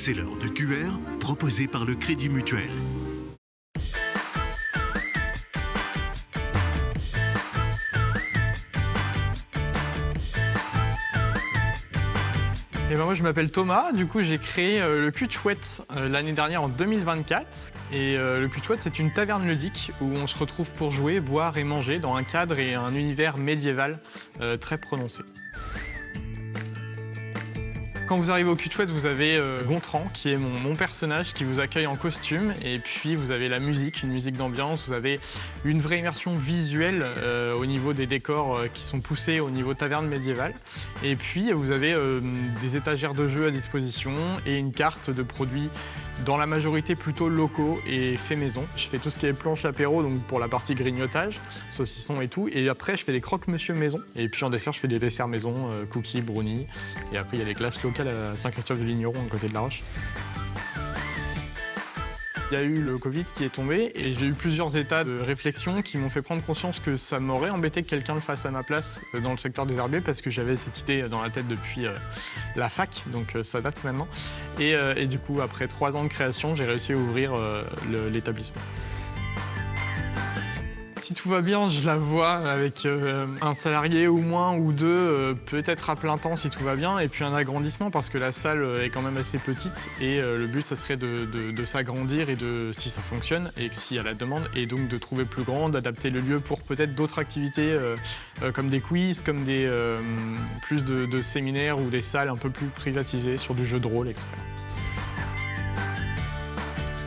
C'est l'heure de QR proposé par le Crédit Mutuel. Et ben moi je m'appelle Thomas, du coup j'ai créé le Cul de Chouette l'année dernière en 2024. Et le Cul de Chouette c'est une taverne ludique où on se retrouve pour jouer, boire et manger dans un cadre et un univers médiéval très prononcé. Quand vous arrivez au Cul de Chouette, vous avez Gontran, qui est mon personnage, qui vous accueille en costume. Et puis vous avez la musique, une musique d'ambiance. Vous avez une vraie immersion visuelle au niveau des décors qui sont poussés au niveau taverne médiévale. Et puis vous avez des étagères de jeux à disposition et une carte de produits dans la majorité plutôt locaux et faits maison. Je fais tout ce qui est planche apéro, donc pour la partie grignotage, saucisson et tout. Et après, je fais des croque-monsieur maison. Et puis en dessert, je fais des desserts maison, cookies, brownies. Et après, il y a les glaces locales à Saint-Christophe-de-Ligneron, à côté de la Roche. Il y a eu le Covid qui est tombé et j'ai eu plusieurs états de réflexion qui m'ont fait prendre conscience que ça m'aurait embêté que quelqu'un le fasse à ma place dans le secteur des herbiers parce que j'avais cette idée dans la tête depuis la fac, donc ça date maintenant. Et du coup, après 3 ans de création, j'ai réussi à ouvrir l'établissement. Si tout va bien, je la vois avec un salarié ou moins ou deux, peut-être à plein temps si tout va bien, et puis un agrandissement parce que la salle est quand même assez petite et le but, ça serait de s'agrandir et si ça fonctionne et s'il y a la demande, et donc de trouver plus grand, d'adapter le lieu pour peut-être d'autres activités comme des quiz, comme plus de séminaires ou des salles un peu plus privatisées sur du jeu de rôle, etc.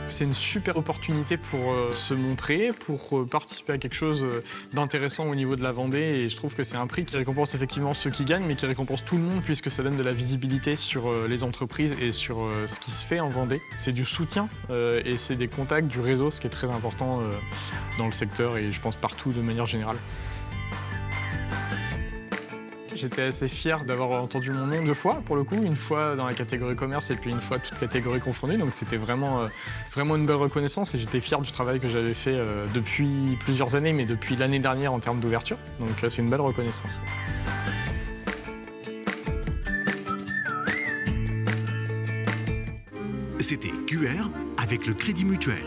C'est une super opportunité pour se montrer, pour participer à quelque chose d'intéressant au niveau de la Vendée. Et je trouve que c'est un prix qui récompense effectivement ceux qui gagnent, mais qui récompense tout le monde puisque ça donne de la visibilité sur les entreprises et sur ce qui se fait en Vendée. C'est du soutien et c'est des contacts, du réseau, ce qui est très important dans le secteur et je pense partout de manière générale. J'étais assez fier d'avoir entendu mon nom 2 fois, pour le coup, une fois dans la catégorie commerce et puis une fois toute catégorie confondue. Donc c'était vraiment une belle reconnaissance et j'étais fier du travail que j'avais fait depuis plusieurs années, mais depuis l'année dernière en termes d'ouverture. Donc c'est une belle reconnaissance. C'était QR avec le Crédit Mutuel.